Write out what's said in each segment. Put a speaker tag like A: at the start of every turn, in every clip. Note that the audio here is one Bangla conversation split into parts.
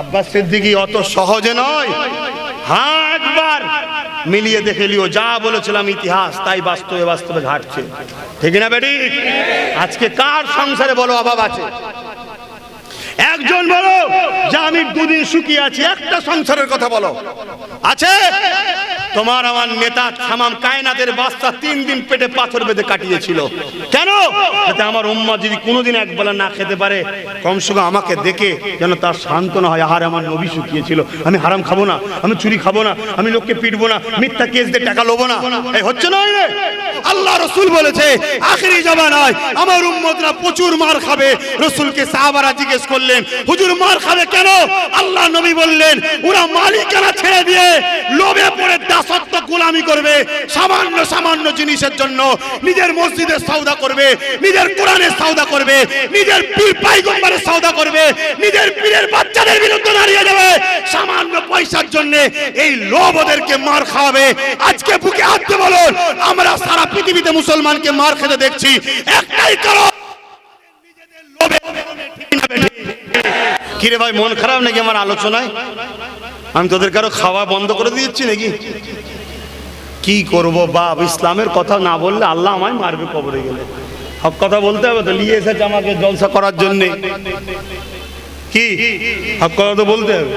A: আব্বাস সিদ্দিকী অত সহজে নয়। হ্যাঁ, একবার মিলিয়ে দেখে লিও, যা বলেছিলাম ইতিহাস তাই বাস্তবে বাস্তবে ঘটছে। ঠিক না বেটি? আজকে কার সংসারে বলো অভাব আছে? একজন বলো যে আমি দুদিন সুখী আছি, একটা সংসারের কথা বলো আছে? তোমার আমার নেতা তামাম কায়নাতের বাদশা 3 দিন পেটে পাথর বেঁধে কাটিয়েছিল। কেন? যাতে আমার উম্মাহ যদি কোনোদিন একবেলা না খেতে পারে, কমসে কম আমাকে দেখে যেন তার সান্ত্বনা হয়, আহারে আমার নবী শুকিয়েছিল, আমি হারাম খাবো না, আমি চুরি খাবো না, আমি লোককে পিটবো না, মিথ্যা কেস দিয়ে টাকা লোবো না। এই হচ্ছে না? আল্লাহ রসুল বলেছে আখিরি জামানায় আমার উম্মতরা প্রচুর মার খাবে। রসুলকে সাহাবারা জিজ্ঞেস করলেন, হুজুর মার খাবে কেন? আল্লাহ নবী বললেন, ওরা মালিকানা ছেড়ে দিয়ে লোভে পড়ে দাসত্ব গোলামি করবে, সামান্য সামান্য জিনিসের জন্য নিজের মসজিদের সওদা করবে, নিজের কোরআনের সওদা করবে, নিজের পীর পয়গম্বরের সওদা করবে, নিজের পীরের বাচ্চাদের বিরুদ্ধে দাঁড়িয়ে যাবে সামান্য পয়সার জন্য। এই লোভ ওদেরকে মার খাওয়াবে। আজকে বুকে হাত দিয়ে বলুন, আমরা সারা পৃথিবীতে মুসলমানকে মার খেতে দেখছি, একটাই কারণ নিজেদের লোভে। কিরে ভাই, মন খারাপ নাকি আমার আলোচনায়? আমি তোদের কারো খাওয়া বন্ধ করে দিচ্ছি নাকি? কি করব বাপ, ইসলামের কথা না বললে আল্লাহ আমায় মারবে কবরে গেলে। হক কথা বলতে হবে তো, নিয়ে এসেছে আমাকে জলসা করার জন্য। কি হক কথা তো বলতে হবে।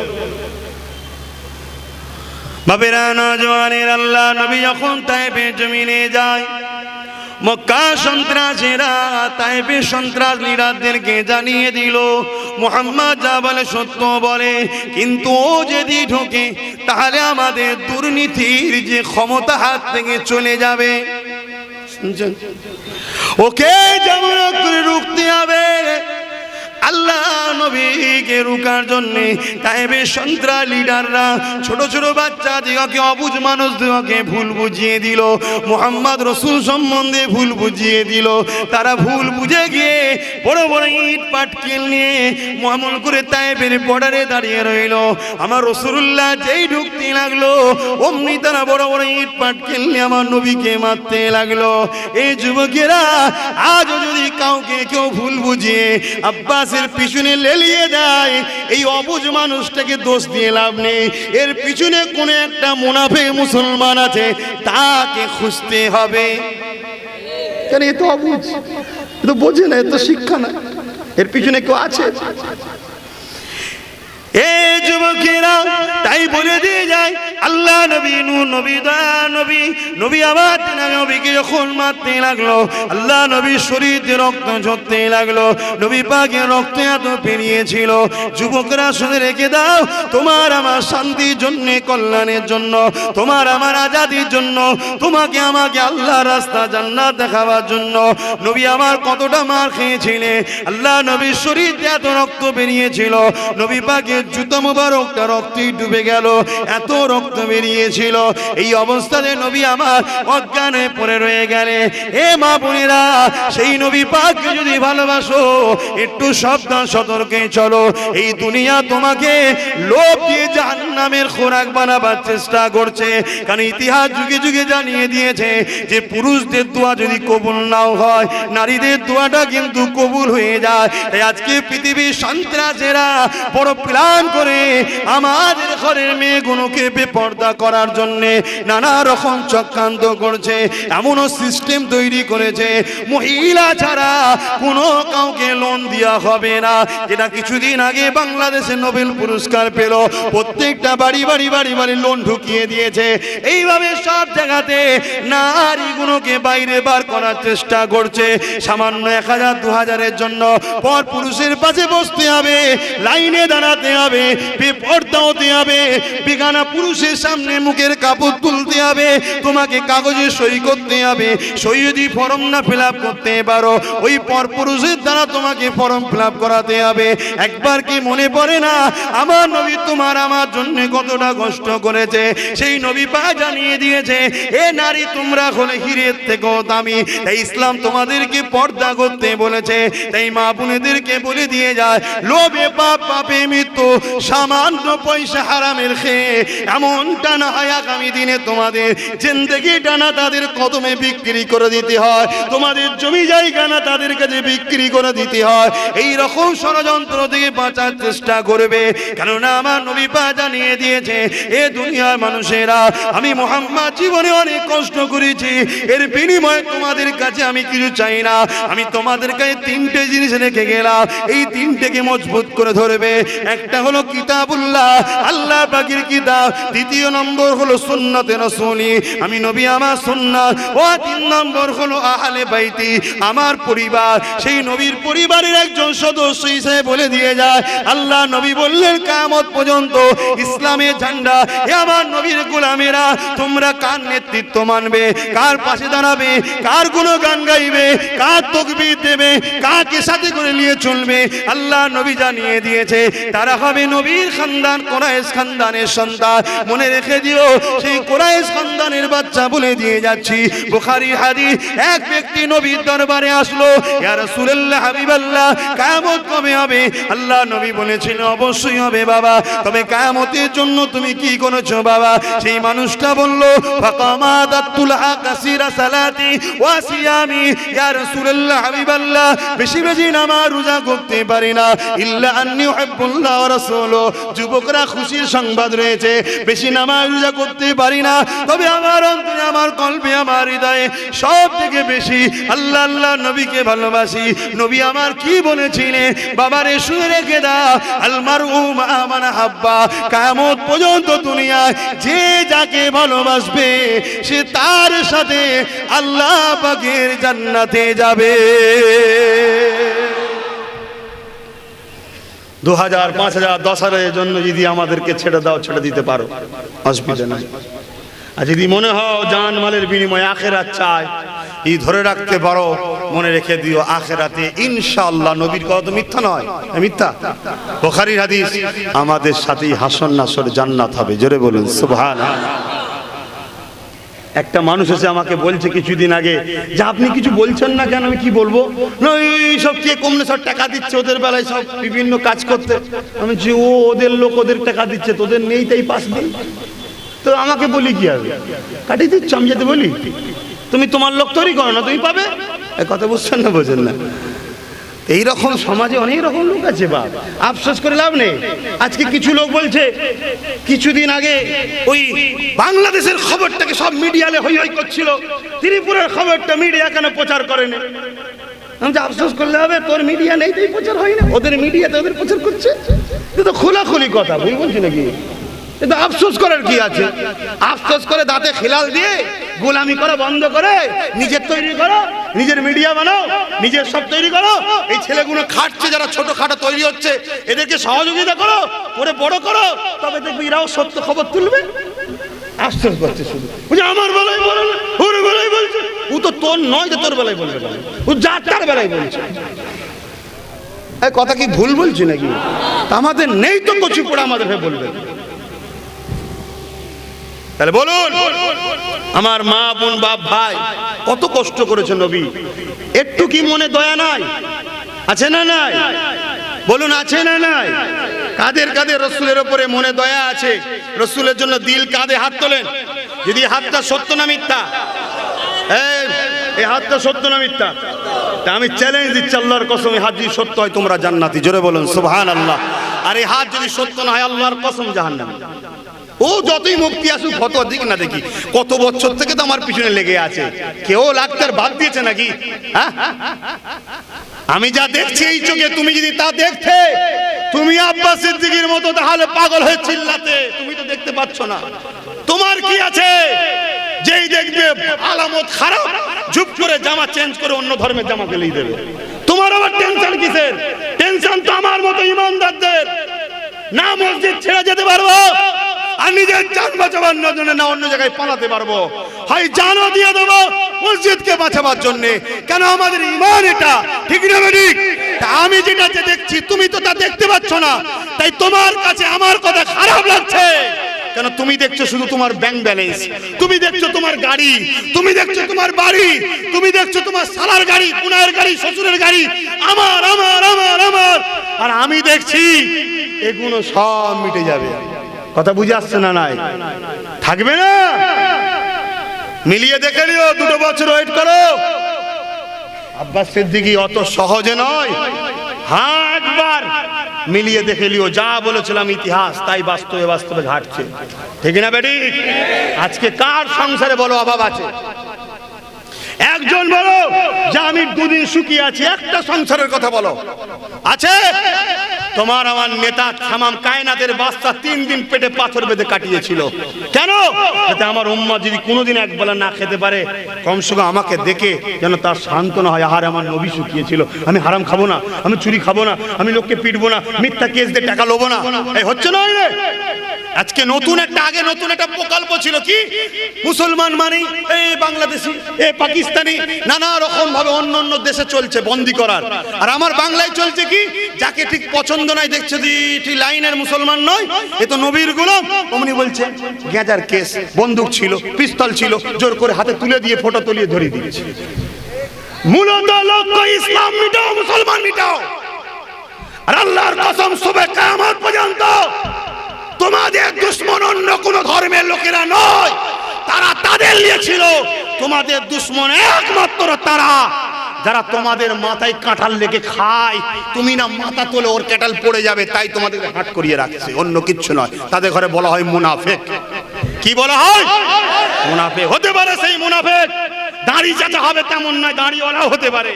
A: বাবেরা নওজওয়ানের, আল্লাহ নবী যখন তায়েফের জমিনে যায়, মক্কা সন্ত্রাসীরা তায়েফের সন্ত্রাস লিডারদেরকে জানিয়ে দিল মুহাম্মদ যা বলে সত্য বলে, কিন্তু ও যদি ঢোকে তাহলে আমাদের দুর্নীতির যে ক্ষমতা হাত থেকে চলে যাবে। শুনছেন? ওকে যেমন করে রুখতে হবে। আল্লাহ নবীকে রুকার জন্য তায়েফের সন্ত্রাস লিডাররা ছোট ছোট বাচ্চা দিগকে, অবুঝ মানুষ দিগকে ভুল বুঝিয়ে দিল, মুহাম্মদ রসুল সম্বন্ধে ভুল বুঝিয়ে দিল। তারা ভুল বুঝে গিয়ে বড় বড় ইট পাটকেল নিয়ে আমল করে তায়েফের বর্ডারে দাঁড়িয়ে রইল। আমার রাসূলুল্লাহ যেই ঢুকতে লাগলো অমনি তারা বড় বড় ইট পাটকেল নিয়ে আমার নবীকে মারতে লাগলো। এই যুবকেরা আজও যদি কাউকে কেউ ভুল বুঝিয়ে আব্বাসের পিছনে লেলিয়ে দেয়, এই অবুঝ মানুষটাকে দোষ দিয়ে লাভ নেই। এর পিছনে কোন একটা মুনাফিক মুসলমান আছে, তাকে খুঁজতে হবে। কেন? এ তো অবুঝ, এ তো বোঝে না, এ তো শিক্ষা না, এর পিছনে কেউ আছে। এই যুবকেরা তাই বলে দিয়ে যায়, আল্লাহ নবী নূর নবী দয়া নবী নবী আবার নবীকে যখন মারতে লাগলো, আল্লাহ নবীর শরীরে রক্ত ঝরতে লাগলো, নবী পাকের রক্ত এত পেরিয়েছিল। যুবকরা শুনে রেখে দাও, তোমার আমার শান্তির জন্য, কল্যাণের জন্য, তোমার আমার আজাদির জন্য, তোমাকে আমাকে আল্লাহর রাস্তা জান্নাত দেখাবার জন্য নবী আমার কতটা মার খেয়েছিলেন। আল্লাহ নবীর শরীরে এত রক্ত বেরিয়েছিল, নবী পাকের জুতা মুবারকটা রক্তে ডুবে গেল, এত রক্ত বেরিয়েছিল। এই অবস্থাতে নবী আমার অজ্ঞান হয়ে পড়ে রয়ে গেলে। এ মা বোনেরা, সেই নবী পাককে যদি ভালোবাসো একটু সাবধান সতর্কে চলো। এই দুনিয়া তোমাকে লোভ দিয়ে জাহান্নামের খোরাক বানাবার চেষ্টা করছে। কারণ ইতিহাস যুগে যুগে জানিয়ে দিয়েছে যে পুরুষদের দোয়া যদি কবুল নাও হয়, নারীদের দোয়াটা কিন্তু কবুল হয়ে যায়। তাই আজকে পৃথিবীর সন্ত্রাসীরা বড় প্ল্যান করে আমাদের ঘরের মেয়েগুলোকে বেপর্দা করার জন্য নানা রকম চক্রান্ত করছে। এমনও সিস্টেম তৈরি করেছে মহিলা ছাড়া কোনো কাউকে লোন দেওয়া হবে না, যেটা কিছুদিন আগে বাংলাদেশে নোবেল পুরস্কার পেল। প্রত্যেকটা বাড়ি বাড়ি বাড়ি বাড়ি লোন ঢুকিয়ে দিয়েছে। এইভাবে সব জায়গাতে নারীগুলোকে বাইরে বার করার চেষ্টা করছে। সামান্য 1000-2000-এর জন্য পর পুরুষের পাশে বসতে হবে, লাইনে দাঁড়াতে হবে, বেপর্দা হতে হবে, বেগানা পুরুষের সামনে মুখের কাপড় তুলতে হবে, তোমাকে কাগজে সই করতে হবে। সই যদি ফর্ম না ফিল আপ করতে পারো, ওই পর পুরুষের দ্বারা তোমাকে ফর্ম ফিল আপ করাতে হবে। একবার কি মনে পড়ে না আমার নবী তোমার আমার জন্য কতটা কষ্ট করেছে? সেই নবী পাক জানিয়ে দিয়েছে, এ নারী তোমরা হলে হীরের থেকেও দামি। তাই ইসলাম তোমাদেরকে পর্দা করতে বলেছে। তাই মা বোনেদেরকে বলে দিয়ে যায়, লোভে পাপ, পাপে মৃত্যু, সামান্য পয়সা হারামের খেয়ে এমনটা না হয় আগামী দিনে তোমাদের জিন্দেগি টানা তাদের তাদের কদমে বিক্রি করে দিতে হয়, তোমাদের জমি জায়গা না তাদের কাছে বিক্রি করে দিতে হয়। এই রকম ষড়যন্ত্র থেকে বাঁচার চেষ্টা করবে, কেননা আমার নবী পাক জানিয়ে দিয়েছে, এ দুনিয়ার মানুষেরা আমি মুহাম্মদ জীবনে অনেক কষ্ট করেছি, এর বিনিময়ে তোমাদের কাছে আমি কিছু চাই না। আমি তোমাদের কাছে তিনটে জিনিস রেখে গেলাম, এই তিনটেকে মজবুত করে ধরবে। একটা হলো কিতাবুল্লাহ, আল্লাহ পাকের কিতাব। দ্বিতীয় নম্বর হলো সুন্নতে রাসূলি, আমি নবী আমার সুন্নাত। ও তিন নম্বর হলো আহলে বাইতি, আমার পরিবার। সেই নবীর পরিবারের একজন সদস্য হিসেবে বলে দিয়ে যায়, আল্লাহ নবী বললেন কিয়ামত পর্যন্ত ইসলামের ঝান্ডা, হে আমার নবীর গোলামেরা, তোমরা কার নেতৃত্ব মানবে, কার পাশে দাঁড়াবে, কার গুণগান গাইবে, কার তাকবীর দেবে, কাকে সাথে করে নিয়ে চলবে, আল্লাহ নবী জানিয়ে দিয়েছে তারা হবে নবীর খানদান, কুরাইশ খানদানের সন্তান। মনে রেখে দিও, সেই কুরাইশ খানদানের বাচ্চা বলে দিয়ে যাচ্ছি। বুখারীর হাদিস, এক ব্যক্তি নবীর দরবারে আসলো, ইয়া রাসূলুল্লাহ, হাবিবাল্লাহ, কিয়ামত কবে হবে? আল্লাহ নবী বলেছেন অবশ্যই হবে বাবা, তবে কিয়ামতের জন্য তুমি কি করেছো বাবা? সেই মানুষটা বলল, ফাকামাদাতুল কাসীরা সালাতি ওয়া সিয়ামি, ইয়া রাসূলুল্লাহ, হাবিবাল্লাহ, বেশি বেশি নামাজ রোজা করতে পারি না, ইল্লা আন্নী উহিব্বুল্লাহ ওয়া রাসূলুহু। যুবকরা খুশির সংবাদ রয়েছে, বেশি নামাজ রোজা করতে পারি না, তবে আমার অন্তরে, আমার কলবে, আমার হৃদয়ে সব থেকে বেশি আল্লাহ আল্লাহ নবীকে ভালোবাসি। নবী আমার কি বলেছিলেন বাবারে, শুনে রেখে দাও, আল মারউ মা মান হাব্বা। কিয়ামত পর্যন্ত দুনিয়ায় যে যাকে ভালোবাসবে সে তার সাথে আল্লাহ পাকের জান্নাতে যাবে। 2000, 5000, 10,000 এর জন্য যদি আমাদেরকে ছেড়ে দাও, ছেড়ে দিতে পারো, অসুবিধা নাই। আর যদি মনে হয় জান মালের বিনিময়ে আখিরাত চাই, এই ধরে রাখতে পারো, মনে রেখে দিও আখিরাতে ইনশাআল্লাহ নবীর কথা তো মিথ্যা নয়, মিথ্যা। বুখারীর হাদিস, আমাদের সাথেই হাসর নাসর জান্নাত হবে। জোরে বলুন সুবহানাল্লাহ। একটা মানুষ এসে আমাকে বলছে কিছুদিন আগে যে আপনি কিছু বলছেন না কেন? আমি কি বলবো? না সব কে কমলে সব টাকা দিচ্ছে ওদের বেলায় সব বিভিন্ন কাজ করতে। আমি যে ও ওদের লোক, ওদের টাকা দিচ্ছে, তোদের নেই তাই পাস নেই, তো আমাকে বলি কি হবে? কাটিয়ে দিচ্ছ, আমি যেতে বলি তুমি তোমার লোক তৈরি করো না, তুমি পাবে। এই কথা বুঝছেন না, বোঝেন না? এইরকম সমাজে অনেক রকম লোক আছে, বাপ আফসোস করে লাভ নেই। আজকে কিছু লোক বলছে, কিছুদিন আগে ওই বাংলাদেশের খবরটাকে সব মিডিয়ালে হই হই করছিল, ত্রিপুরার খবরটা মিডিয়া কেন প্রচার করেনি? আমি আফসোস করলে হবে, তোর মিডিয়া নেই তাই প্রচার হয় না, ওদের মিডিয়াতে ওদের প্রচার করছে। তো খোলাখুলি কথা, বুঝি বলছি নাকি? কিন্তু আফসোস করার কি আছে? আফসোস করে দাঁতে খিলাল দিয়ে গোলামি করা বন্ধ করে নিজের তৈরি করো, নিজের মিডিয়া বানাও, নিজের সব তৈরি করো। এই ছেলেগুলো খাটছে, যারা ছোটখাটো তৈরি হচ্ছে, এদেরকে সহযোগিতা করো, করে বড় করো, তবে দেখবি এরাও সত্য খবর তুলবে। আফসোস করছে শুধু, বুঝে আমার বেলায় বলে না, ওর বেলায় বলছে। ও তো তোর নয় যে তোর বেলায় বলবে, ও যার তার বেলায় বলছে। এই কথা কি ভুল বলছি নাকি? আমাদের নেই তো কচি পোড়া, আমাদের হয়ে বলবে। তাহলে বলুন, আমার মা বোন বাপ ভাই কত কষ্ট করেছে নবী, একটু কি মনে দয়া নাই? আছে না নাই? বলুন আছে না নাই? কাদের কাদের রাসূলের উপরে মনে দয়া আছে? রাসূলের জন্য দিল কাঁধে হাত তোলেন। যদি হাতটা সত্য না মিথ্যা? এই হাতটা সত্য না মিথ্যা? তা আমি চ্যালেঞ্জ দিচ্ছি, আল্লাহর কসম, এই হাত যদি সত্য হয় তোমরা জান্নাতি। জোরে বলুন সুবহানাল্লাহ। আর এই হাত যদি সত্য না হয়, আল্লাহর কসম জাহান্নামী। ও যতই মুক্তি আসুক, ফতোয়া দিক না দেখি, কত বছর থেকে তো আমার পিছনে লেগে আছে। কেউ লাখটার বাদ দিয়েছে নাকি? হ্যাঁ, আমি যা দেখছি এই চোখে, তুমি যদি তা দেখতে, তুমি আব্বাস সিদ্দিকীর মতো তাহলে পাগল হয়ে চিল্লাতে। তুমি তো দেখতে পাচ্ছ না। তোমার কি আছে? যেই দেখবে আলামত খারাপ, চুপ করে জামা চেঞ্জ করে অন্য ধর্মের জামা ফেলেই দেবে। তোমার আবার টেনশন কিসের? টেনশন তো আমার মতো ইমানদারদের। না মসজিদ ছেড়ে যেতে পারবো, আর নিজের জান বাঁচাবার জন্য না অন্য জায়গায় পালাতে পারবো, হয় জানও দিয়ে দেবো মসজিদকে বাঁচাবার জন্য। কেন? আমাদের ঈমান এটা, ঠিক না ঠিক? আমি যেটা দেখছি তুমি তো তা দেখতে পাচ্ছ না, তাই তোমার কাছে আমার কথা খারাপ লাগছে। কেন? তুমি দেখছো শুধু তোমার ব্যাংক ব্যালেন্স, তুমি দেখছো তোমার গাড়ি, তুমি দেখছো তোমার বাড়ি, তুমি দেখছো তোমার সালার গাড়ি, কুনার গাড়ি, শ্বশুরের গাড়ি, আমার আমার আমার আমার। আর আমি দেখছি এগুলো সব মিটে যাবে। কথা বুঝে আসছে না? নাই থাকবে না। মিলিয়ে দেখে নিও, 2 বছর ওয়েট করো। আব্বাস সিদ্দিকী অত সহজে নয়। হ্যাঁ, একবার মিলিয়ে দেখে লিও, যা বলেছিলাম ইতিহাস তাই বাস্তবে বাস্তবে ঘটছে, ঠিক না বেটি? আজকে কার সংসারে বলো অভাব আছে? একজন বলো যে আমি 2 দিন সুখী আছি, একটা সংসারের কথা বলো আছে? তোমার আমার নেতা তামাম কায়নাতের বাদশা 3 দিন পেটে পাথর বেঁধে কাটিয়েছিল। কেন? যাতে আমার উম্মত যদি কোনোদিন একবেলা না খেতে পারে, কমসে কম আমাকে দেখে যেন তার সান্ত্বনা হয়, আর আমার নবী শুকিয়েছিল, আমি হারাম খাবো না, আমি চুরি খাবো না, আমি লোককে পিটবো না, মিথ্যা কেস দিয়ে টাকা লোবো না। এই হচ্ছে না? আজকে নতুন একটা প্রকল্প ছিল, কি মুসলমান মানে এই বাংলাদেশি, এই পাকিস্তানি, নানা রকম ভাবে অন্য দেশে চলছে বন্দি করার, আর আমার বাংলায় চলছে কি, যাকে ঠিক পছন্দ নাই দেখছে ঠিক লাইনের মুসলমান নয়, এ তো নবীর গোলাম, অমনি বলছে গেজার কেস, বন্দুক ছিল, পিস্তল ছিল, জোর করে হাতে তুলে দিয়ে ফটো তুলিয়ে ধরিয়ে দিয়েছে। মূলত লক্ষ্য ইসলাম মিটাও, মুসলমান মিটাও। আর আল্লাহর কসম, সবে কিয়ামত পর্যন্ত তোমাদের দুশমন অন্য কোন ধর্মের লোকেরা নয়, তারা তাদের নিয়েছিল। তোমাদের দুশমন একমাত্র তারা যারা তোমাদের মাথায় কাঁঠাল লেগে খায়, তুমি না মাথা তোলে ওর কাঁঠাল পড়ে যাবে, তাই তোমাদের হাট করিয়ে রাখছে, অন্য কিচ্ছু নয়। তাদের ঘরে বলা হয় মুনাফিক। কি বলা হয়? মুনাফিক। হতে পারে সেই মুনাফিক দাড়ি চাচা হবে তেমন নয়, দাড়িওয়ালা হতে পারে,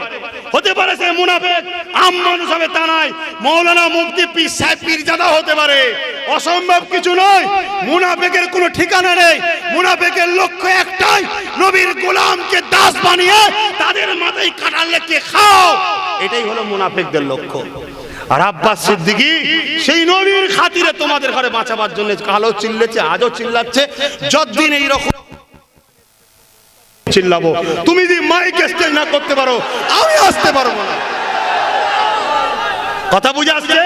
A: হতে পারে সে মুনাফিক আম মানুষ হবে তা নয়, মৌলানা মুফতি পীর সাহেব পীরজাদা হতে পারে, অসম্ভব কিছু নয়। মুনাফিকের কোনো ঠিকানা নেই। মুনাফিকের লক্ষ্য একটাই, নবীর গোলামকে দাস বানিয়ে তাদের মাথায় কাঁঠাল লেগে খাও, এটাই হলো মুনাফিকদের লক্ষ্য। আর আব্বাস সিদ্দিকী সেই নবীর খাতিরে তোমাদের ঘরে বাঁচাবার জন্য কালো চিল্লেছে, আজও চিল্লাচ্ছে। যতদিন এই রকম চিল্লাবো, তুমি যদি মাইক স্টেজ না করতে পারো, আমি আসতে পারবো না। কথা বুঝে আসছে?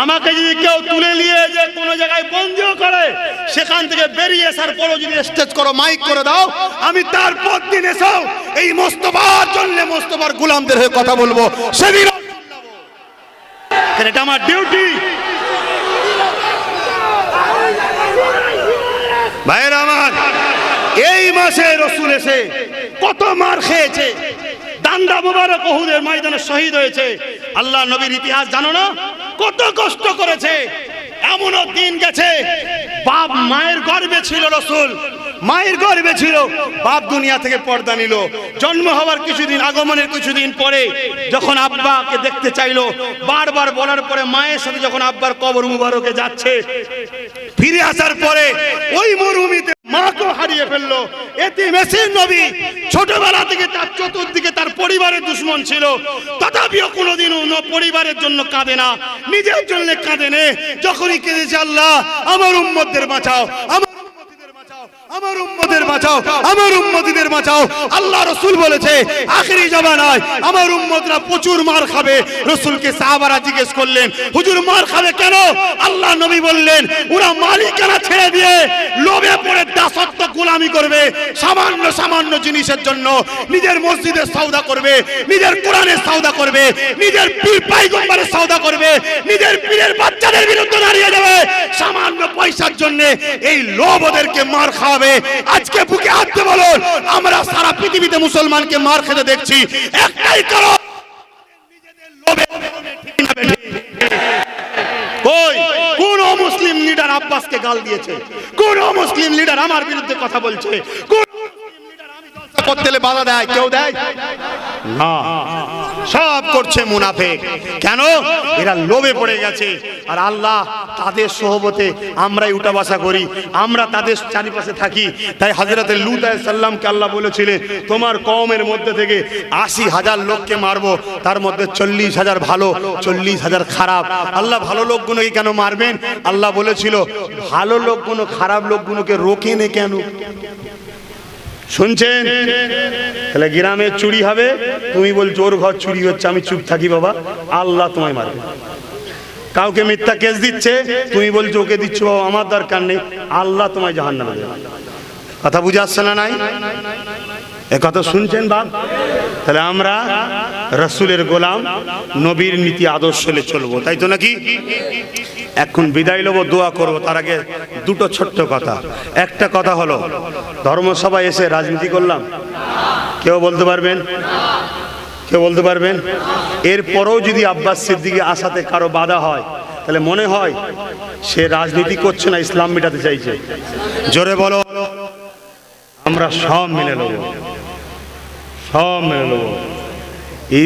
A: আমাকে যদি কেউ তুলে নিয়ে যে কোনো জায়গায় বন্দিও করে, সেখান থেকে বেরিয়ে আসার পরও যদি স্টেজ করো, মাইক করে দাও, আমি তারপর দিন এসো এই মোস্তফার জন্য, মোস্তফার গোলামদের হয়ে কথা বলবো, সেদিন এটা আমার ডিউটি। ভাইরা আমার, এই মাসে রসুল এসে কত মার খেয়েছে, দান্দা মুবারক উহুদের ময়দানে শহীদ হয়েছে। আল্লাহ নবীর ইতিহাস জানো না? কত কষ্ট করেছে। এমনও দিন গেছে, বাপ মায়ের গর্ভে ছিল, রসুল মায়ের গর্ভে ছিল, বাপ দুনিয়া থেকে পর্দা নিল। জন্ম হওয়ার কিছুদিন, আগমনের কিছুদিন পরে যখন আব্বাকে দেখতে চাইলো, বারবার বলার পরে মায়ের সাথে যখন আব্বার কবর মুবারকে যাচ্ছে, ফিরে আসার পরে ওই মরুভূমিতে মাকে হারিয়ে ফেললো। এতিম এসির নবী, ছোটবেলা থেকে তার চতুর্দিকে তার পরিবারের দুশমন ছিল, তথাপিও কোনোদিনও পরিবারের জন্য কাঁদে না, নিজের জন্য কাঁদে না। যখনই কেঁদেছে, আল্লাহ আমার উম্মতদের বাঁচাও, আমার উম্মতের বাঁচাও, আমার উম্মতিদের বাঁচাও। আল্লাহ রাসূল বলেছে আখিরি জামানায় আমার উম্মতরা প্রচুর মার খাবে। রাসূলকে সাহাবারা জিজ্ঞেস করলেন, হুজুর মার খাবে কেন? আল্লাহ নবী বললেন, ওরা মালিকানা ছেড়ে দিয়ে লোভে পড়ে দাসত্ব গোলামি করবে, সামান্য সামান্য জিনিসের জন্য নিজের মসজিদের সওদা করবে, নিজের কোরআনের সওদা করবে, নিজের পীর পয়গম্বরের সওদা করবে, নিজের পীরের বাচ্চাদের বিরুদ্ধে দাঁড়িয়ে যাবে সামান্য পয়সার জন্য। এই লোভ ওদেরকে মার খাওয়াবে। আজকে বুকে হাত দিয়ে বলুন, আমরা সারা পৃথিবীতে মুসলমানকে মার খেতে দেখছি, একটাই কারণ, নিজেদের লোভে। কোন মুসলিম লিডার আব্বাসকে গাল দিয়েছে? কোন মুসলিম লিডার আমার বিরুদ্ধে কথা বলছে? কোন মুসলিম লিডার আমি জলসা করতে বাধা দেয়? কেউ দেয় না। সব করছে মুনাফিক। কেন? এরা লোভে পড়ে গেছে। আর আল্লাহ তাদের সোহবতে আমরাই উঠা বসা করি, আমরা তাদের চারিপাশে থাকি। তাই হযরত লূত আলাইহিস সালামকে আল্লাহ বলেছিলেন, তোমার কওমের মধ্যে থেকে ৮০,০০০ লোককে মারবো, তার মধ্যে ৪০,০০০ ভালো, ৪০,০০০ খারাপ। আল্লাহ ভালো লোকগুলোকে কেন মারবেন? আল্লাহ বলেছিল, ভালো লোকগুলো খারাপ লোকগুলোকে রোকেনে কেন? শুনছেন? তাহলে গ্রামে চুরি হবে, তুমি বল জোর ঘর চুরি হচ্ছে, আমি চুপ থাকি, বাবা আল্লাহ তোমায় মারবে। কাউকে মিথ্যা কেস দিচ্ছে, তুমি বলছো ওকে দিচ্ছ, বাবা আমার দরকার নেই, আল্লাহ তোমায় জাহান্নামে দেবে। কথা বুঝে আসছে না? নাই এ কথা শুনছেন বাপ? তাহলে আমরা রাসূলের গোলাম, নবীর নীতি আদর্শ চলবো, তাই তো নাকি? এখন বিদায় লব, দোয়া করব। তার আগে দুটো ছোট্ট কথা। একটা কথা হলো, ধর্মসভায় এসে রাজনীতি করলাম? কেউ বলতে পারবেন? কেউ বলতে পারবেন? এরপরেও যদি আব্বাস সিদ্দিকী আসাতে কারো বাধা হয়, তাহলে মনে হয় সে রাজনীতি করছে না, ইসলাম মেটাতে চাইছে। জোরে বলো। আমরা সব মেনে নেব, সব মেনে নেব।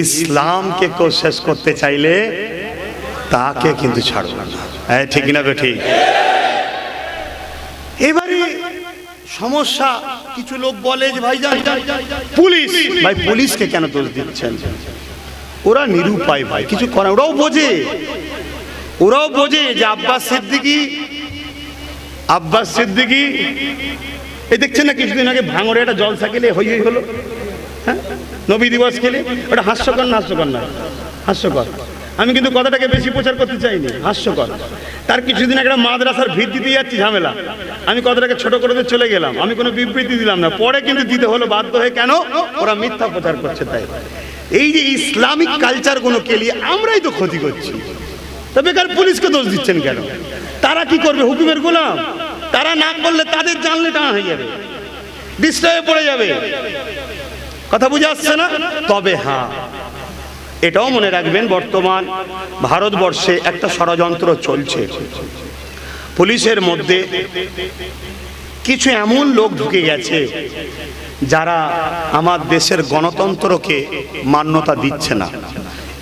A: ইসলামকে কেউ শেষ করতে চাইলে তাকে কিন্তু ছাড়ব না। ঠিক না বেঠিক? এবারে সমস্যা, কিছু লোক বলে যে ভাই পুলিশ, ভাই পুলিশকে কেন দোষ দিচ্ছেন? ওরা নিরুপায় ভাই, কিছু করে। ওরাও বোঝে যে আব্বাস সিদ্দিকী এই দেখছেন না, কিছুদিন আগে ভাঙড়ে একটা জলসা খেলে হই হলো, হ্যাঁ, নবী দিবস খেলে। ওটা হাস্যকর না? হাস্যকর না? হাস্যকর। আমি কিন্তু কথাটাকে বেশি প্রচার করতে চাইনি, হাস্যকর। তার কিছুদিন আগে মাদ্রাসার ভিত দিতে যাচ্ছি, ঝামেলা। আমি কথাটাকে ছোট করে চলে গেলাম, আমি কোনো বিবৃতি দিলাম না। পরে কিন্তু দিতে হলো বাধ্য হয়ে। কেন? ওরা মিথ্যা প্রচার করছে। তাই এই যে ইসলামিক কালচারগুলো কেলিয়ে আমরাই তো ক্ষতি করছি। তা বেকার পুলিশকে দোষ দিচ্ছেন কেন? তারা কি করবে? হুকুমের গোলাম। তারা না করলে তাদের জানলে টানা হয়ে যাবে, ডিস্টার্বে পড়ে যাবে। কথা বুঝে আসছে না? তবে হ্যাঁ, এটাও মনে রাখবেন, বর্তমান ভারতবর্ষে একটা ষড়যন্ত্র চলছে। পুলিশের মধ্যে কিছু এমন লোক ঢুকে গেছে যারা আমার দেশের গণতন্ত্রকে মান্যতা দিচ্ছে না।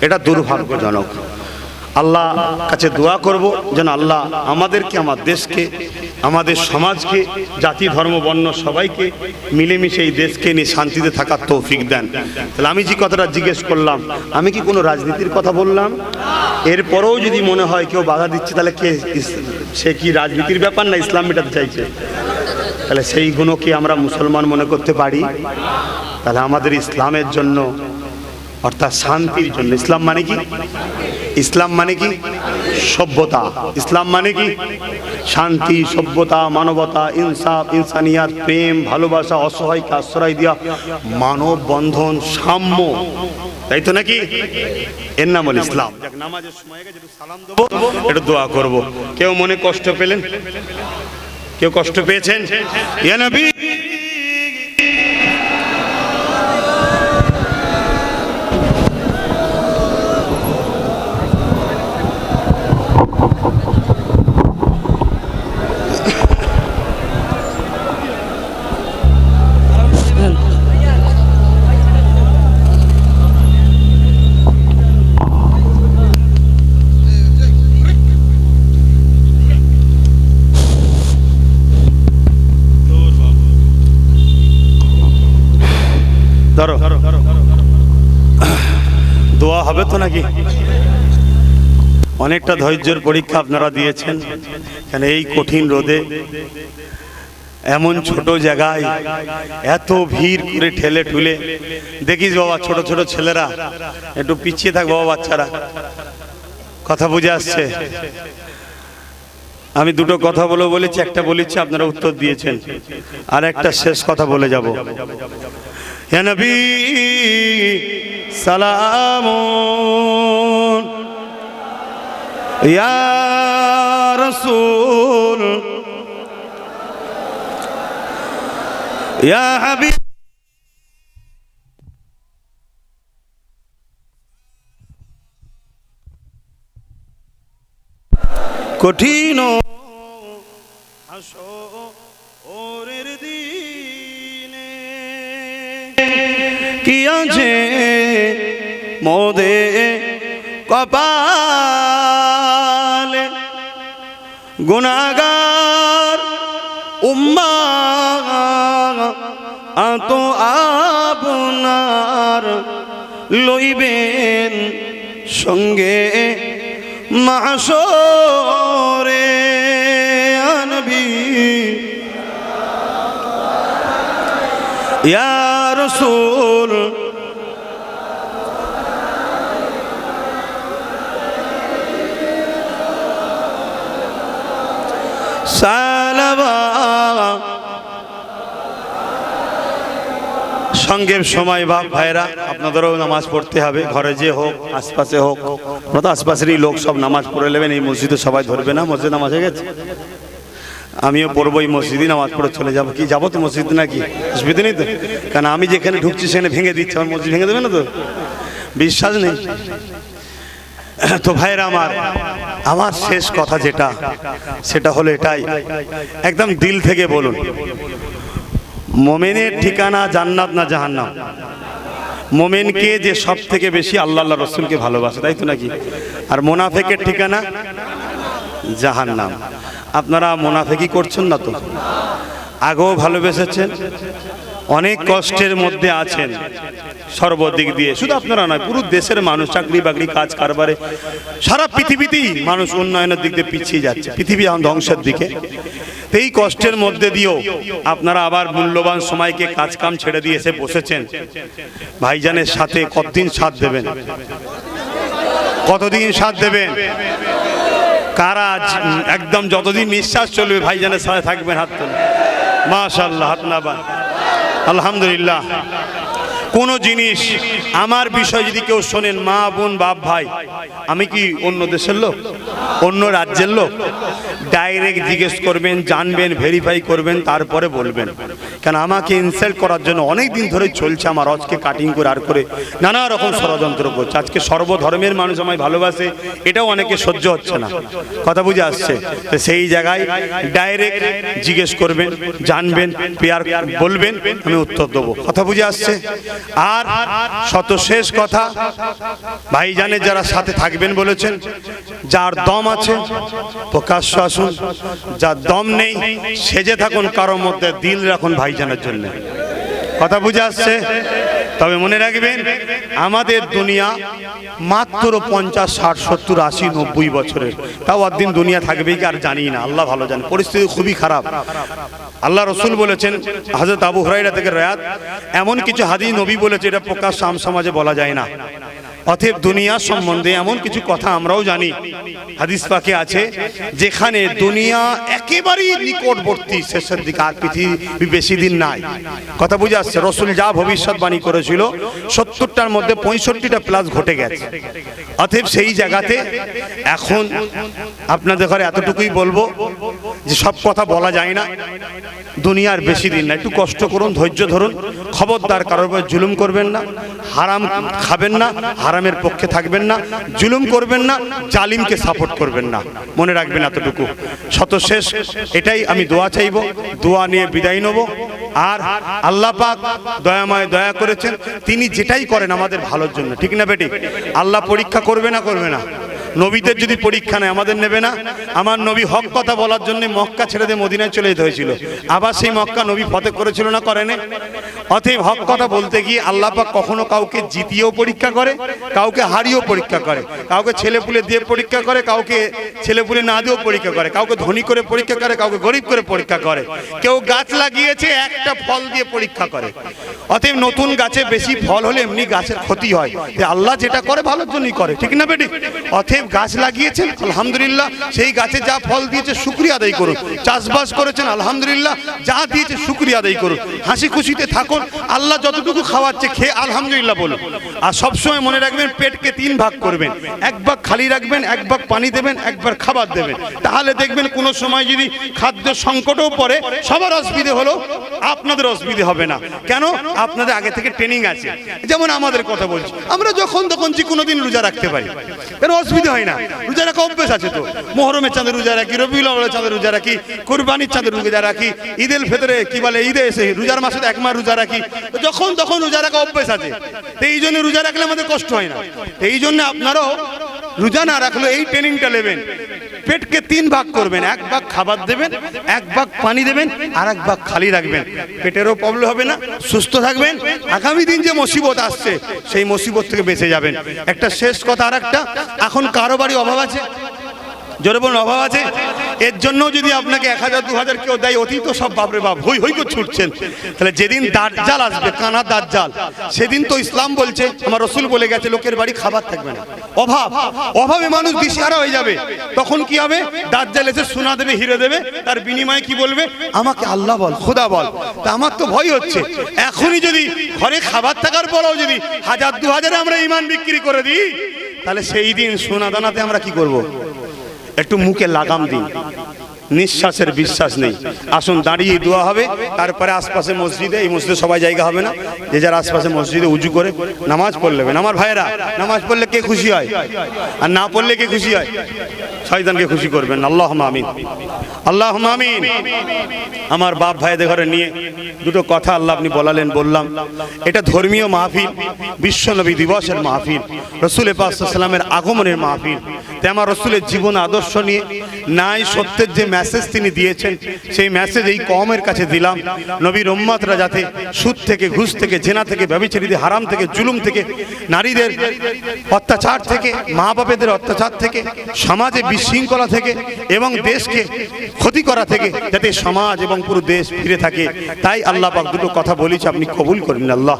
A: এটা দুর্ভাগ্যজনক। আল্লাহ কাছে দোয়া করব যেন আল্লাহ আমাদেরকে, আমার দেশকে, আমাদের সমাজকে, জাতি ধর্ম বর্ণ সবাইকে মিলেমিশে এই দেশকে নিয়ে শান্তিতে থাকার তৌফিক দেন। তাহলে আমি যে কথাটা জিজ্ঞেস করলাম, আমি কি কোনো রাজনীতির কথা বললাম? এরপরেও যদি মনে হয় কেউ বাধা দিচ্ছে, তাহলে সে কি রাজনীতির ব্যাপার না ইসলাম মেটাতে চাইছে? তাহলে সেই গুণও কি আমরা মুসলমান মনে করতে পারি? তাহলে আমাদের ইসলামের জন্য, অর্থাৎ শান্তির জন্য, ইসলাম মানে কি? ইসলাম মানে কি? সভ্যতা। ইসলাম মানে কি? শান্তি, সভ্যতা, মানবতা, ইনসাফ, ইনসানিয়াত, প্রেম, ভালোবাসা, অসহায়কে আশ্রয় দেওয়া, মানব বন্ধন, সাম্য। তাই তো নাকি? এর নাম হল ইসলাম। নামাজের সময় গেছে, একটু সালাম দেবো, একটু দোয়া করব। কেউ মনে কষ্ট পেলেন? কেউ কষ্ট পেয়েছেন? ইয়া নবী ধরো, দোয়া হবে তো নাকি? অনেকটা ধৈর্যের পরীক্ষা আপনারা দিয়েছেন। কেন এই কঠিন রোদে, এমন ছোট জায়গায় এত ভিড় করে ঠেলে ঠুলে, দেখিস বাবা ছোট ছোট ছেলেরা, একটু পিছিয়ে থাক বাবা, বাচ্চারা। কথা বুঝে আসছে? আমি দুটো কথা বলেছি, একটা বলেছি, আপনারা উত্তর দিয়েছেন। আর একটা শেষ কথা বলে যাব। ইয়া নবী সালামুন, ইয়া রাসূল, ইয়া হাবিব। কঠিন হাসরের দিনে কি আছে মোদে কপালে, গুনাহগার উম্মাহ তো আপনার লইবেন সঙ্গে মাহশরে। নবী ইয়া রাসূল, সালাওয়াত সঙ্গে সময় বাপ ভাইরা আপনাদেরও নামাজ পড়তে হবে, ঘরে যে হোক আশপাশে হোক, আমরা তো আশপাশেরই লোক, সব নামাজ পড়ে নেবেন। এই মসজিদে সবাই ধরবে না, মসজিদ নামাজ হয়ে গেছে, আমিও পড়বো এই মসজিদই, নামাজ পড়ে চলে যাবো। কি যাবো তো মসজিদ নাকি, অসুবিধা নেই তো? কারণ আমি যেখানে ঢুকছি সেখানে ভেঙে দিচ্ছে, আমার মসজিদ ভেঙে দেবে না তো? বিশ্বাস নেই তো ভাইরা আমার শেষ কথা যেটা, সেটা হলো এটাই, একদম দিল থেকে বলুন, মোমেনের ঠিকানা জান্নাত না জাহান্নাম? মোমেনকে যে সব থেকে বেশি আল্লাহ রসুলকে ভালোবাসে, তাই তো নাকি? আর মোনাফেকের ঠিকানা জাহান্নাম। আপনারা মোনাফেকি করছেন না তো? আগেও ভালোবেসেছেন, অনেক কষ্টের মধ্যে আছেন সর্বদিক দিয়ে, শুধু আপনারা নয়, পুরো দেশের মানুষ চাকরি বাকরি কাজ কারবারে সারা পৃথিবীতেই মানুষ উন্নয়নের দিক দিয়ে পিছিয়ে যাচ্ছে, পৃথিবী এখন ধ্বংসের দিকে। এই কষ্টের মধ্যে দিয়েও আপনারা আবার মূল্যবান সময়কে কাজ কাম ছেড়ে দিয়ে এসে বসেছেন ভাইজানের সাথে। কতদিন সাথ দেবেন? কতদিন সাথ দেবেন? কারা একদম যতদিন নিঃশ্বাস চলবে ভাইজানের সাথে থাকবেন? হাত তোলেন। মাশাআল্লাহ, হাত নামান। আলহামদুলিল্লাহ। কোনো জিনিস আমার বিষয় যদি কেউ শোনেন, মা বোন বাপ ভাই, আমি কি অন্য দেশের লোক, অন্য রাজ্যের লোক? ডাইরেক্ট জিজ্ঞেস করবেন, জানবেন, ভেরিফাই করবেন, তারপরে বলবেন। কেন আমাকে ইনসাল্ট করার জন্য অনেক দিন ধরে চলছে, আমার আজকে কাটিং করে আর করে নানা রকম ষড়যন্ত্র করছে। আজকে সর্বধর্মের মানুষ আমায় ভালোবাসে, এটাও অনেকে সহ্য হচ্ছে না। কথা বুঝে আসছে? তো সেই জায়গায় ডাইরেক্ট জিজ্ঞেস করবেন, জানবেন, পেয়ার বলবেন, আমি উত্তর দেবো। কথা বুঝে আসছে? আর শত শেষ কথা, ভাইজানের যারা সাথে থাকবেন বলেছেন, যার দম আছে প্রকাশ্য আসুন, যার দম নেই সেজে থাকুন, কারোর মধ্যে দিল রাখুন ভাইজানের জন্য। কথা বুঝে আসছে? তবে মনে রাখবেন, আমাদের দুনিয়া মাত্র 50, 60, 70, 80, 90 বছরের, তাও একদিন দুনিয়া থাকবেই কি আর জানি না, আল্লাহ ভালো জানে। পরিস্থিতি খুবই খারাপ। আল্লাহ রসুল বলেছেন, হযরত আবু হুরায়রা থেকে রায়াত, এমন কিছু হাদিস নবী বলেছে এটা প্রকাশ্য আম সমাজে বলা যায় না। অতএব দুনিয়া সম্বন্ধে এমন কিছু কথা আমরাও জানি, হাদিস পাকে আছে, যেখানে দুনিয়া একেবারেই নিকটবর্তী, শেষের দিকে, আর পৃথিবী বেশি দিন নাই। কথা বুঝে আসছে? রসুল যা ভবিষ্যৎবাণী করেছিল 70টার মধ্যে 65টা প্লাস ঘটে গেছে। অতএব সেই জায়গাতে এখন আপনাদের ঘরে এতটুকুই বলবো যে সব কথা বলা যায় না, দুনিয়ার বেশি দিন না, একটু কষ্ট করুন, ধৈর্য ধরুন, খবরদার কারোর উপর জুলুম করবেন না, হারাম খাবেন না, হারামের পক্ষে থাকবেন না, জুলুম করবেন না, জালিমকে সাপোর্ট করবেন না। মনে রাখবেন এতটুকু। শতশেষ এটাই আমি দোয়া চাইব, দোয়া নিয়ে বিদায় নেব। আর আল্লাহ পাক দয়াময় দয়া করেছেন, তিনি যেটাই করেন আমাদের ভালোর জন্য, ঠিক না বেটি? আল্লাহ পরীক্ষা করবে না? করবে না? নবীদের যদি পরীক্ষা নেয়, আমাদের নেবে না? আমার নবী হক কথা বলার জন্য মক্কা ছেড়ে দিয়ে মদিনায় চলে যেতে হয়েছিল, আবার সেই মক্কা নবী ফতেহ করেছিল না, করেনি? অতএব হক কথা বলতে গিয়ে আল্লাহ পাক কখনো কাউকে জিতিয়েও পরীক্ষা করে, কাউকে হারিয়েও পরীক্ষা করে, কাউকে ছেলেপুলে দিয়ে পরীক্ষা করে, কাউকে ছেলেপুলে না দিয়েও পরীক্ষা করে, কাউকে ধনী করে পরীক্ষা করে, কাউকে গরিব করে পরীক্ষা করে, কেউ গাছ লাগিয়েছে একটা ফল দিয়ে পরীক্ষা করে। অতএব নতুন গাছে বেশি ফল হলে এমনি গাছের ক্ষতি হয়, আল্লাহ যেটা করে ভালোর জন্যই করে, ঠিক না বেটি? অতএব গাছ লাগিয়েছেন, আলহামদুলিল্লাহ, সেই গাছে যা ফল দিয়েছে শুকরিয়া আদায় করুন। চাষবাস করেছেন, আলহামদুলিল্লাহ, যা দিয়েছে শুকরিয়া আদায় করুন। হাসি খুশিতে থাকুন, আল্লাহ যতটুকু খাওয়াচ্ছে খেয়ে আলহামদুলিল্লাহ বলুন। আর সবসময় মনে রাখবেন, পেটকে 3 ভাগ করবেন, 1 ভাগ খালি রাখবেন, 1 ভাগ পানি দেবেন, 1 ভাগ খাবার দেবেন। তাহলে দেখবেন কোনো সময় যদি খাদ্য সংকটও পড়ে, সবার অসুবিধে হলো, আপনাদের অসুবিধে হবে না। কেন? আপনাদের আগে থেকে ট্রেনিং আছে। যেমন আমাদের কথা বলছি, আমরা যখন তখন যে কোনো দিন রোজা রাখতে পারি, এর অসুবিধা হয় না। রোজা রাখা অভ্যেস আছে তো, মুহরমের চাঁদে রোজা রাখি, রবিউল আউয়ালের চাঁদে রোজা রাখি, কুরবানির চাঁদে রোজা রাখি, ঈদুল ফিতরে কি বলে ঈদে এসে রোজার মাসে 1 মাস রোজা রাখি, যখন তখন রোজা রাখা অভ্যেস আছে। তো এই জন্য রোজা রাখলে আমাদের কষ্ট হয় না। এই জন্য আপনারাও রোজা না রাখলে এই ট্রেনিংটা নেবেন। পেটকে 3 ভাগ করবেন, 1 ভাগ খাবার দেবেন, 1 ভাগ পানি দেবেন, আর 1 ভাগ খালি রাখবেন। পেটেরও প্রবলেম হবে না, সুস্থ থাকবেন। আগামী দিন যে মুসিবত আসছে সেই মুসিবত থেকে বেঁচে যাবেন। একটা শেষ কথা, আর একটা, এখন কারো বাড়ি অভাব আছে?
B: জোরে বলুন অভাব আছে? এর জন্য যদি আপনাকে 1000 2000 কেউ দেয়, অতি তো সব বাপরে বাপ হই হই করে ছুটছেন। তাহলে যেদিন দাজ্জাল আসবে, কানা দাজ্জাল, সেদিন তো ইসলাম বলছে, আমার রসুল বলে গেছে, লোকের বাড়ি খাবার থাকবে না। অভাবে মানুষ দিশেহারা হয়ে যাবে। তখন কি হবে? দাজ্জাল এসে সোনা দেবে, হিরে দেবে, তার বিনিময়ে কি বলবে? আমাকে আল্লাহ বল, খোদা বল। তা আমার তো ভয় হচ্ছে, এখনই যদি ঘরে খাবার থাকার পরেও যদি 1000 2000 আমরা ঈমান বিক্রি করে দিই, তাহলে সেই দিন সোনা দানাতে আমরা কি করব? একটু মুখে লাগাম দিই, নিঃশ্বাসের বিশ্বাস নেই। আসুন দাঁড়িয়ে দোয়া হবে, তারপরে আশপাশে মসজিদে, এই মসজিদে সবাই জায়গা হবে না, যে যার আশপাশে মসজিদে উজু করে নামাজ পড়ে নেবেন। আমার ভাইয়েরা, নামাজ পড়লে কে খুশি হয়? আর না পড়লে কে খুশি হয়? শয়তানকে খুশি করবেন। আল্লাহুম্মা আমিন, আল্লাহুম্মা আমিন। আমার বাপ ভাইদের ঘরে নিয়ে দুটো কথা আল্লাহ আপনি বলালেন, বললাম। এটা ধর্মীয় মাহফিল, বিশ্ব নবী দিবসের মাহফিল, রসুল পাক সাল্লাল্লাহু আলাইহি ওয়াসাল্লামের আগমনের মাহফিল। তাই আমার রসুলের জীবন আদর্শ নিয়ে নাই সত্যের যে মেসেজ তিনি দিয়েছেন, সেই মেসেজ এই কওমের কাছে দিলাম। নবীর উম্মতরা যাতে সুদ থেকে, ঘুষ থেকে, জেনা থেকে, ব্যভিচারীদের হারাম থেকে, জুলুম থেকে, নারীদের অত্যাচার থেকে, মা বাপেদের অত্যাচার থেকে, সমাজে বিশৃঙ্খলা থেকে এবং দেশকে ক্ষতি করা থেকে যাতে সমাজ এবং পুরো দেশ ফিরে থাকে, তাই আল্লাহ পাক দুটো কথা বলেছে, আপনি কবুল করেন আল্লাহ।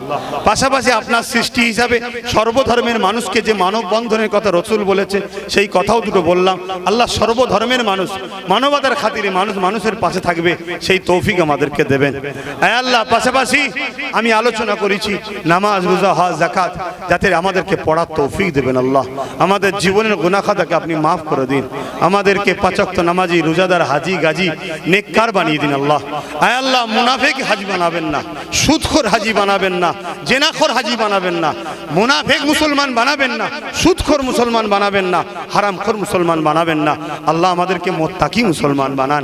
B: পাশাপাশি আপনার সৃষ্টি হিসাবে সর্বধর্মের মানুষকে যে মানববন্ধনের কথা রসুল বলেছে, সেই কথাও দুটো বললাম। আল্লাহ সর্বধর্মের মানুষ, মানবতার খাতিরে মানুষের পাশে থাকবে, সেই তৌফিক আমাদেরকে দেবেন আয় আল্লাহ। পাশাপাশি আমি আলোচনা করেছি নামাজ, রোজা, হজ, যাকাত, যাতে আমাদেরকে পড়ার তৌফিক দেবেন আল্লাহ। আমাদের জীবনের গুনাহ খাতাকে আপনি মাফ করে দিন, আমাদেরকে 5 ওয়াক্ত নামাজি, রোজাদার, হাজি, গাজী, নেককার বানিয়ে দিন আল্লাহ। আয় আল্লাহ, মুনাফিক হাজি বানাবেন না, সুদখোর হাজি বানাবেন না, জেনাখোর হাজি বানাবেন না, মুনাফিক মুসলমান বানাবেন না, সুদখোর মুসলমান বানাবেন না, হারামখোর মুসলমান বানাবেন না আল্লাহ। আমাদেরকে মুত্তাকি মুসলমান বানান,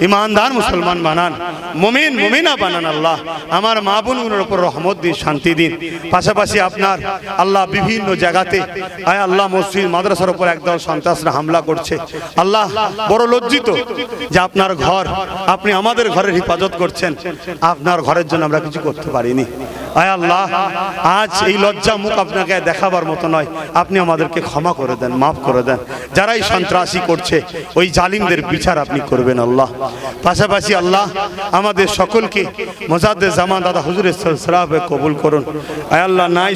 B: ইমানদার মুসলমান বানান, মুমিন মুমিনা বানান আল্লাহ। আমার মা বোনগুলোর উপর রহমত দিন, শান্তি দিন। পাশাপাশি আপনার আল্লাহ বিভিন্ন জায়গাতে আয় আল্লাহ মসজিদ মাদ্রাসার উপর একদল সন্ত্রাসরা হামলা করছে আল্লাহ। বড় লজ্জিত যে আপনার ঘর, আপনি আমাদের ঘরের হেফাজত করছেন, আপনার ঘরের জন্য আমরা কিছু করতে পারিনি। আয় আল্লাহ, আজ এই লজ্জা মুখ আপনাকে দেখাবার মতো নয়, আপনি আমাদেরকে ক্ষমা করে দেন, মাফ করে দেন। যারাই সন্ত্রাসী করছে, ওই জালিমদের বিচার আপনি করবেন আল্লাহ। পাশাপাশি আল্লাহ আমাদের সকলকে মুজাদ্দেদ জামান দাদা হুজুরের সরাবে কবুল করুন আয় আল্লাহ। নাই